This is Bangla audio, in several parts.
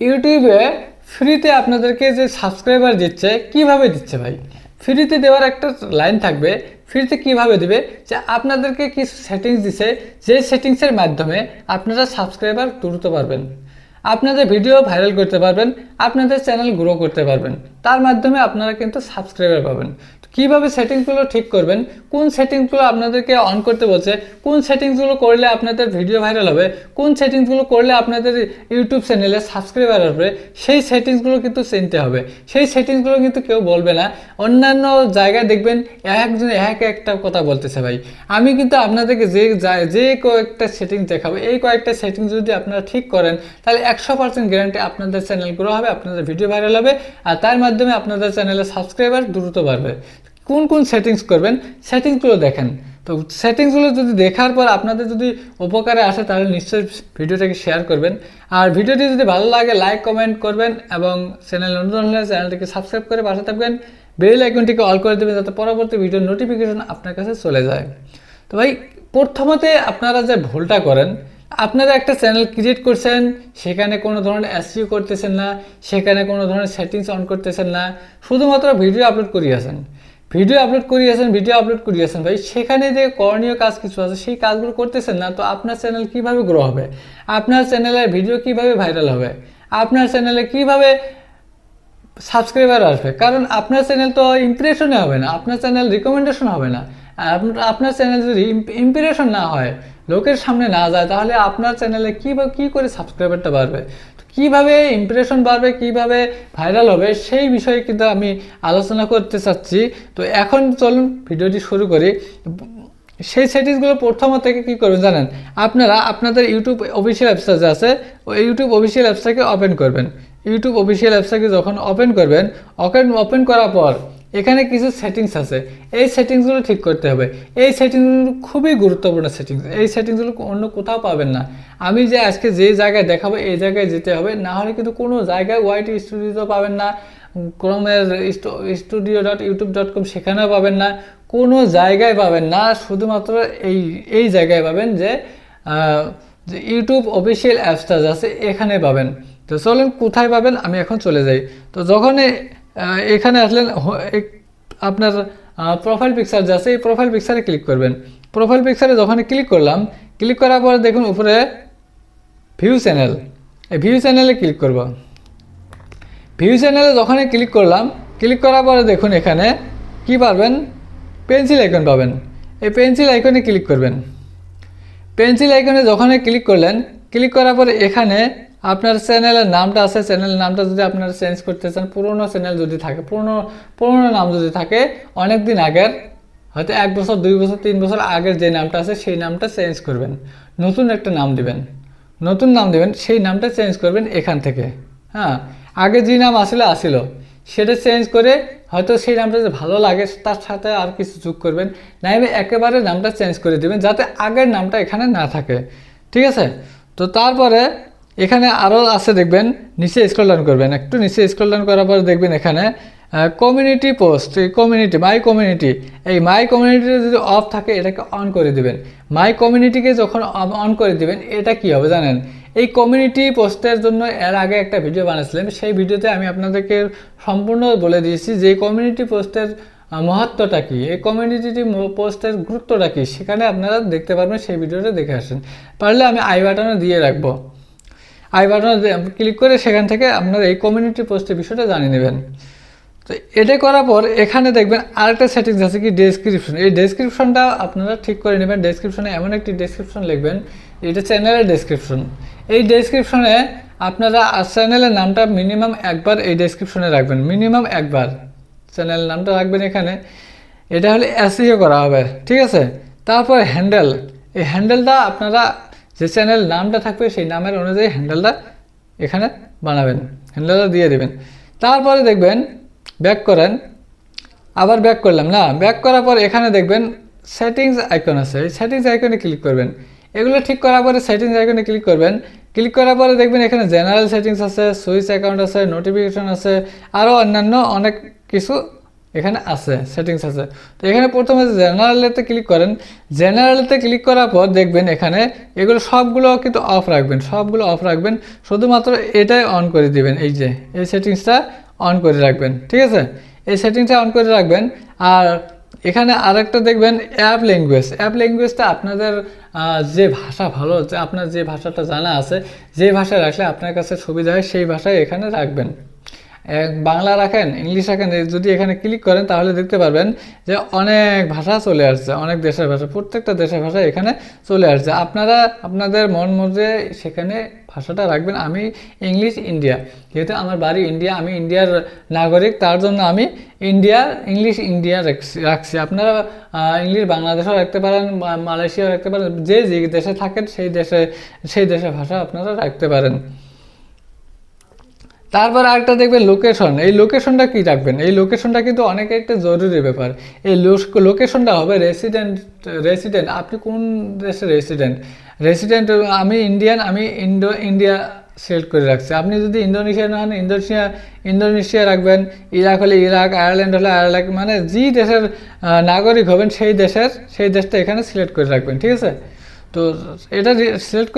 ইউটিউবে ফ্রিতে আপনাদেরকে যে সাবস্ক্রাইবার দিচ্ছে কিভাবে দিচ্ছে ভাই? ফ্রিতে দেওয়ার একটা লাইন থাকবে। ফ্রিতে কিভাবে দিবে? যে আপনাদেরকে কিছু সেটিংস দিছে, যে সেটিংসের মাধ্যমে আপনারা সাবস্ক্রাইবার দ্রুত পারবেন, আপনাদের ভিডিও ভাইরাল করতে পারবেন, আপনাদের চ্যানেল গ্রো করতে পারবেন। তার মাধ্যমে আপনারা কিন্তু সাবস্ক্রাইবার পাবেন। কিভাবে সেটিংসগুলো ঠিক করবেন, কোন সেটিংসগুলো আপনাদেরকে অন করতে বলছে, কোন সেটিংসগুলো করলে আপনাদের ভিডিও ভাইরাল হবে, কোন সেটিংসগুলো করলে আপনাদের ইউটিউব চ্যানেলে সাবস্ক্রাইবার আসবে, সেই সেটিংসগুলো কিন্তু চিনতে হবে। সেই সেটিংসগুলো কিন্তু কেউ বলবে না। অন্যান্য জায়গায় দেখবেন একজন একটা কথা বলতেছে ভাই। আমি কিন্তু আপনাদেরকে যে কয়েকটা সেটিংস দেখাবো, এই কয়েকটা সেটিংস যদি আপনারা ঠিক করেন তাহলে 100% গ্যারান্টি আপনাদের চ্যানেল গ্রো হবে, আপনাদের ভিডিও ভাইরাল হবে, আর তার মাধ্যমে আপনাদের চ্যানেলে সাবস্ক্রাইবার দ্রুত বাড়বে। কোন কোন সেটিংস করবেন সেটিংসগুলো দেখেন। তো সেটিংসগুলো যদি দেখার পর আপনাদের যদি উপকারে আসে তাহলে নিশ্চয়ই ভিডিওটাকে শেয়ার করবেন। আর ভিডিওটি যদি ভালো লাগে লাইক কমেন্ট করবেন, এবং চ্যানেল নতুন হলে চ্যানেলটিকে সাবস্ক্রাইব করে পাশে থাকবেন, বেল আইকনটিকে অল করে দেবেন যাতে পরবর্তী ভিডিওর নোটিফিকেশন আপনার কাছে চলে যায়। তো ভাই, প্রথমতে আপনারা যে ভুলটা করেন, আপনারা একটা চ্যানেল ক্রিয়েট করছেন, সেখানে কোনো ধরনের এসইও করতেছেন না, সেখানে কোনো ধরনের সেটিংস অন করতেছেন না, শুধুমাত্র ভিডিও আপলোড করিয়েছেন, ভিডিও আপলোড করিয়েছেন ভাই। সেখানে যে করণীয় কাজ কিছু আছে সেই কাজগুলো করতেছেন না, তো আপনার চ্যানেল কিভাবে গ্রো হবে, আপনার চ্যানেলের ভিডিও কিভাবে ভাইরাল হবে, আপনার চ্যানেলে কিভাবে সাবস্ক্রাইবার আসবে? কারণ আপনার চ্যানেল তো ইমপ্রেশনে হবে না, আপনার চ্যানেল রিকমেন্ডেশন হবে না। আর আপনার চ্যানেল যদি ইমপ্রেশন না হয়, লোকের সামনে না যায়, তাহলে আপনার চ্যানেলে কী করে সাবস্ক্রাইবারটা বাড়বে? কিভাবে ইমপ্রেশন বাড়বে, কিভাবে ভাইরাল হবে, সেই বিষয়ে কিন্তু আমি আলোচনা করতে চাচ্ছি। তো এখন চলুন ভিডিওটি শুরু করি। সেই সেটিংসগুলো প্রথম থেকে কী করবেন জানেন? আপনারা আপনাদের ইউটিউব অফিসিয়াল অ্যাপসটা যে আছে, ওই ইউটিউব অফিসিয়াল অ্যাপসটাকে ওপেন করবেন। ইউটিউব অফিসিয়াল অ্যাপসটাকে যখন ওপেন করবেন, ওপেন করার পর এখানে কিছু সেটিংস আছে, এই সেটিংসগুলো ঠিক করতে হবে। এই সেটিংসগুলো খুবই গুরুত্বপূর্ণ সেটিংস, এই সেটিংসগুলো অন্য কোথাও পাবেন না। আমি যে আজকে যে জায়গায় দেখাবো এই জায়গায় যেতে হবে, না হলে কিন্তু কোনো জায়গায় ওয়াইটি স্টুডিওতেও পাবেন না, ক্রোমের studio.youtube.com সেখানেও পাবেন না, কোনো জায়গায় পাবেন না। শুধুমাত্র এই জায়গায় পাবেন যে ইউটিউব অফিসিয়াল অ্যাপসটা আছে এখানে পাবেন। তো চলেন কোথায় পাবেন আমি এখন চলে যাই। তো যখন এখানে আসলেন, আপনার প্রোফাইল পিকচার যে আছে এই প্রোফাইল পিকচারে ক্লিক করবেন। প্রোফাইল পিকচারে যখন ক্লিক করলাম, ক্লিক করার পরে দেখুন উপরে ভিউ চ্যানেল, এই ভিউ চ্যানেলে ক্লিক করব। ভিউ চ্যানেলে যখন ক্লিক করলাম, ক্লিক করার পরে দেখুন এখানে কি পাবেন, পেন্সিল আইকন পাবেন। এই পেন্সিল আইকনে ক্লিক করবেন। পেন্সিল আইকনে যখন ক্লিক করলেন, ক্লিক করার পরে এখানে আপনার চ্যানেলের নামটা আছে, চ্যানেলের নামটা যদি আপনারা চেঞ্জ করতে চান, পুরনো চ্যানেল যদি থাকে, পুরনো নাম যদি থাকে, অনেক দিন আগের, হয়তো 1 বছর 2 বছর 3 বছর আগের যে নামটা আছে সেই নামটা চেঞ্জ করবেন, নতুন একটা নাম দিবেন, সেই নামটা চেঞ্জ করবেন এখান থেকে। হ্যাঁ, আগে যে নাম আসিল সেটা চেঞ্জ করে, হয়তো সেই নামটা যে ভালো লাগে তার সাথে আর কিছু যোগ করবেন, নাইবে একেবারে নামটা চেঞ্জ করে দিবেন যাতে আগের নামটা এখানে না থাকে। ঠিক আছে? তো তারপরে এখানে আরও আছে দেখবেন, নিচে স্ক্রল ডাউন করবেন, একটু নিচে স্ক্রল ডাউন করার পর দেখবেন এখানে কমিউনিটি পোস্ট, এই মাই কমিউনিটি যদি অফ থাকে এটাকে অন করে দিবেন। মাই কমিউনিটিকে যখন অন করে দিবেন, এটা কি হবে জানেন? এই কমিউনিটি পোস্টের জন্য এর আগে একটা ভিডিও বানাচ্ছিলাম, সেই ভিডিওতে আমি আপনাদেরকে সম্পূর্ণ বলে দিয়েছি যে কমিউনিটি পোস্টের মহত্বটা কী, এই কমিউনিটি পোস্টের গুরুত্বটা কী, সেখানে আপনারা দেখতে পারবেন। সেই ভিডিওটা দেখে আসেন, পারলে আমি আই বাটনে দিয়ে রাখবো। আই বাটনে ক্লিক করে সেখান থেকে আপনারা এই কমিউনিটি পোস্টের বিষয়টা জানিয়ে নেবেন। তো এটা করার পর এখানে দেখবেন আরেকটা সেটিংস আছে কি, ডেসক্রিপশন। এই ডেসক্রিপশনটা আপনারা ঠিক করে নেবেন। ডেসক্রিপশনে এমন একটি ডেসক্রিপশন লিখবেন, এটা চ্যানেলের ডেসক্রিপশন। এই ডেসক্রিপশনে আপনারা চ্যানেলের নামটা মিনিমাম একবার এই ডেসক্রিপশনে রাখবেন, মিনিমাম একবার চ্যানেলের নামটা রাখবেন এখানে। এটা হলে এসইও করা হবে, ঠিক আছে? তারপর হ্যান্ডেল, এই হ্যান্ডেলটা আপনারা যে চ্যানেল নামটা থাকবে সেই নামের অনুযায়ী হ্যান্ডেলটা এখানে বানাবেন, হ্যান্ডেলটা দিয়ে দেবেন। তারপরে দেখবেন ব্যাক করেন, আবার ব্যাক করলাম না, ব্যাক করার পর এখানে দেখবেন সেটিংস আইকন আছে, এই সেটিংস আইকনে ক্লিক করবেন। এগুলো ঠিক করার পরে সেটিংস আইকনে ক্লিক করবেন। ক্লিক করার পরে দেখবেন এখানে জেনারেল সেটিংস আছে, সুইচ অ্যাকাউন্ট আছে, নোটিফিকেশন আছে, আরও অন্যান্য অনেক কিছু এখানে আছে, সেটিংস আছে। তো এখানে প্রথমে জেনারেলেতে ক্লিক করেন। জেনারেলেতে ক্লিক করার পর দেখবেন এখানে এগুলো সবগুলো কিন্তু অফ রাখবেন, সবগুলো অফ রাখবেন, শুধুমাত্র এটাই অন করে দিবেন। এই যে এই সেটিংসটা অন করে রাখবেন, ঠিক আছে? এই সেটিংসটা অন করে রাখবেন। আর এখানে আরেকটা দেখবেন অ্যাপ ল্যাঙ্গুয়েজ। অ্যাপ ল্যাঙ্গুয়েজটা আপনাদের যে ভাষা ভালো, যে আপনার যে ভাষাটা জানা আছে, যে ভাষায় রাখলে আপনার কাছে সুবিধা হয় সেই ভাষায় এখানে রাখবেন। বাংলা রাখেন, ইংলিশ রাখেন, যদি এখানে ক্লিক করেন তাহলে দেখতে পারবেন যে অনেক ভাষা চলে আসছে, অনেক দেশের ভাষা, প্রত্যেকটা দেশের ভাষা এখানে চলে আসছে। আপনারা আপনাদের মন মধ্যে সেখানে ভাষাটা রাখবেন। আমি ইংলিশ ইন্ডিয়া, যেহেতু আমার বাড়ি ইন্ডিয়া, আমি ইন্ডিয়ার নাগরিক, তার জন্য আমি ইংলিশ ইন্ডিয়া রাখছি। আপনারা ইংলিশ বাংলাদেশেও রাখতে পারেন, মালয়েশিয়াও রাখতে পারেন, যে যে দেশে থাকেন সেই দেশের ভাষা আপনারা রাখতে পারেন। তারপর আরেকটা দেখবেন লোকেশন। এই লোকেশনটা কি রাখবেন? এই লোকেশনটা কিন্তু অনেক একটা জরুরি ব্যাপার। এই লোকেশনটা হবে রেসিডেন্ট, আপনি কোন দেশের রেসিডেন্ট। আমি ইন্ডিয়ান, আমি ইন্ডিয়া সিলেক্ট করে রাখছি। আপনি যদি ইন্দোনেশিয়া না হন ইন্দোনেশিয়া রাখবেন, ইরাক হলে ইরাক, আয়ারল্যান্ড হলে আয়ারল্যান্ড, মানে যে দেশের নাগরিক হবেন সেই দেশটা এখানে সিলেক্ট করে রাখবেন, ঠিক আছে? তো এটা সিলেক্ট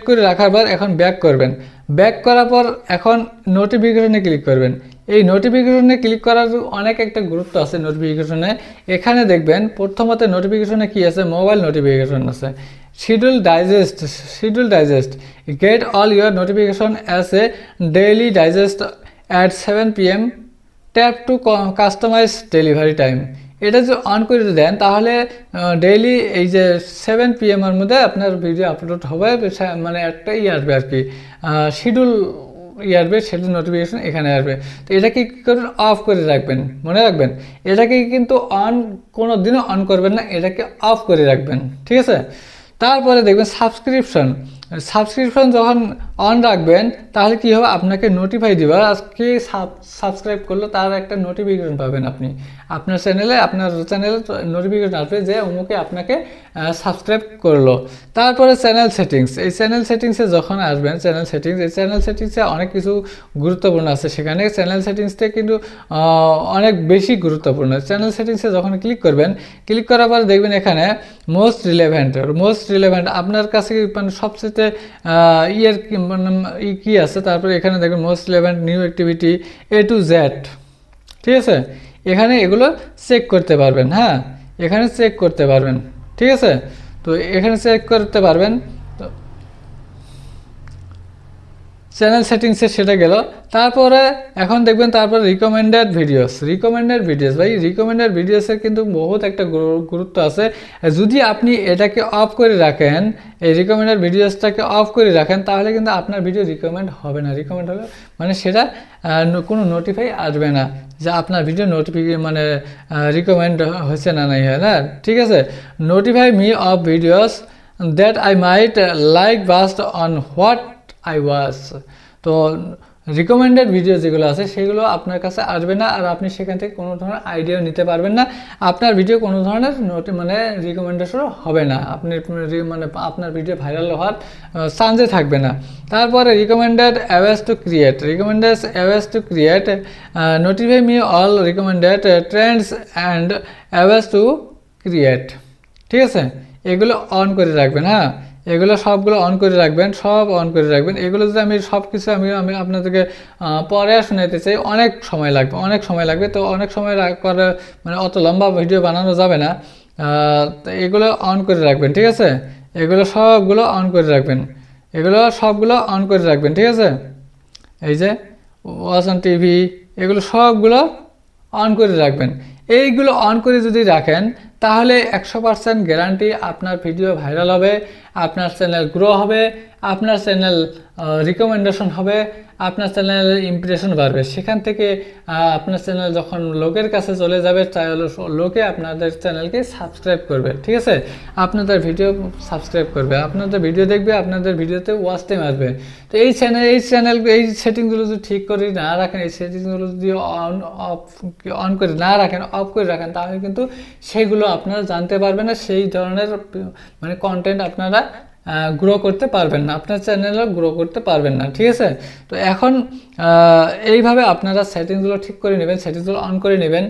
করে রাখার পর এখন ব্যাক করবেন। ব্যাক করার পর এখন নোটিফিকেশনে ক্লিক করবেন। এই নোটিফিকেশনে ক্লিক করার অনেক একটা গুরুত্ব আছে নোটিফিকেশনে। এখানে দেখবেন প্রথমত নোটিফিকেশনে কি আছে, মোবাইল নোটিফিকেশন আছে। Schedule digest get all your notification as a daily digest at 7 PM, tap to customise delivery time. এটা যদি অন করে দেন তাহলে ডেইলি এই যে 7 PM এর মধ্যে আপনার ভিডিও আপলোড হবে, মানে একটা আসবে আর কি, শিডিউল আসবে, শিডিউল নোটিফিকেশন এখানে আসবে। তো এটাকে কী করবেন, অফ করে রাখবেন, মনে রাখবেন। এটাকে কিন্তু কোনো দিনও অন করবেন না, এটাকে অফ করে রাখবেন, ঠিক আছে? তারপরে দেখবেন সাবস্ক্রিপশন যখন অন রাখবেন তাহলে কি হবে, আপনাকে নোটিফাই দিবে। আজকে সাবস্ক্রাইব করলো তার একটা নোটিফিকেশন পাবেন আপনি, আপনার চ্যানেলে নোটিফিকেশন আসবে যে অমুকে আপনাকে সাবস্ক্রাইব করলো। তারপরে চ্যানেল সেটিংস। এই চ্যানেল সেটিংসে যখন আসবেন, এই চ্যানেল সেটিংসে অনেক কিছু গুরুত্বপূর্ণ আছে। সেখানে চ্যানেল সেটিংসটা কিন্তু অনেক বেশি গুরুত্বপূর্ণ। চ্যানেল সেটিংসে যখন ক্লিক করবেন, ক্লিক করার পর দেখবেন এখানে মোস্ট রিলেভেন্ট আপনার কাছে মানে সবচেয়ে কি আছে। তারপরে এখানে দেখবেন most relevant new activity A to Z, ঠিক আছে? এখানে এগুলো চেক করতে পারবেন। হ্যাঁ, এখানে চেক করতে পারবেন, ঠিক আছে? তো এখানে চেক করতে পারবেন। তো চ্যানেল সেটিংসে সেটা গেল। তারপরে এখন দেখবেন তারপরে রিকমেন্ডেড ভিডিওস ভাই, রিকমেন্ডেড ভিডিওসের কিন্তু বহুত একটা গুরুত্ব আছে। যদি আপনি এটাকে অফ করে রাখেন, এই রিকমেন্ডেড ভিডিওসটাকে অফ করে রাখেন, তাহলে কিন্তু আপনার ভিডিও রিকমেন্ড হবে না। রিকমেন্ড হলে মানে সেটা কোনো নোটিফাই আসবে না যে আপনার ভিডিও মানে রিকমেন্ড হয়েছে না নাই হয় না, ঠিক আছে? Notify me of videos that I might like based on what I watch. তো রিকমেন্ডেড ভিডিও যেগুলো আছে সেগুলো আপনার কাছে আসবে না, আর আপনি সেখান থেকে কোনো ধরনের আইডিয়াও নিতে পারবেন না। আপনার ভিডিও কোনো ধরনের মানে রিকমেন্ডেশনও হবে না, আপনি মানে আপনার ভিডিও ভাইরাল হওয়ার চান্সে থাকবে না। তারপরে recommended always to create notify me all recommended trends and always to create, ঠিক আছে? এগুলো অন করে রাখবেন। হ্যাঁ, এগুলো সবগুলো অন করে রাখবেন, সব অন করে রাখবেন। এগুলো যদি আমি সব কিছু আমি আপনাদেরকে পরে শোনাতে চাই, অনেক সময় লাগবে। তো অনেক সময় করে মানে অত লম্বা ভিডিও বানানো যাবে না। তো এগুলো অন করে রাখবেন, ঠিক আছে? এগুলো সবগুলো অন করে রাখবেন, ঠিক আছে? এই যে ওয়াচ অন টিভি, এগুলো সবগুলো অন করে রাখবেন। এইগুলো অন করে যদি রাখেন তাহলে 100% গ্যারান্টি আপনার ভিডিও ভাইরাল হবে, আপনার চ্যানেল গ্রো হবে, আপনার চ্যানেল রিকমেন্ডেশন হবে, আপনার চ্যানেলের ইমপ্রেশন বাড়বে। সেখান থেকে আপনার চ্যানেল যখন লোকের কাছে চলে যাবে, লোকে আপনাদের চ্যানেলকে সাবস্ক্রাইব করবে, ঠিক আছে? আপনাদের ভিডিও সাবস্ক্রাইব করবে, আপনাদের ভিডিও দেখবে, আপনাদের ভিডিওতে ওয়াচ টাইম আসবে। তো এই সেটিংসগুলো যদি ঠিক করে না রাখেন, এই সেটিংসগুলো যদি অন করে না রাখেন, অফ করে রাখেন, তাহলে কিন্তু সেগুলো আপনারা জানতে পারবেন না, সেই ধরনের মানে কন্টেন্ট আপনারা গ্রো করতে পারবেন না, আপনার চ্যানেলও গ্রো করতে পারবেন না। ঠিক আছে, তো এখন এইভাবে আপনারা সেটিংসগুলো ঠিক করে নেবেন, সেটিংসগুলো অন করে নেবেন।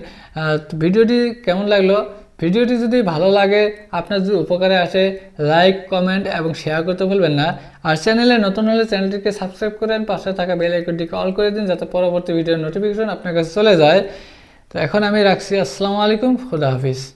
ভিডিওটি কেমন লাগলো? ভিডিওটি যদি ভালো লাগে, আপনার যদি উপকারে আসে, লাইক, কমেন্ট এবং শেয়ার করতে ভুলবেন না। আর চ্যানেলে নতুন হলে চ্যানেলটিকে সাবস্ক্রাইব করেন, পাশে থাকা বেল আইকনটিকে অল করে দিন, যাতে পরবর্তী ভিডিওর নোটিফিকেশন আপনার কাছে চলে যায়। তো এখন আমি রাখছি। আসসালামু আলাইকুম, খুদা হাফিজ।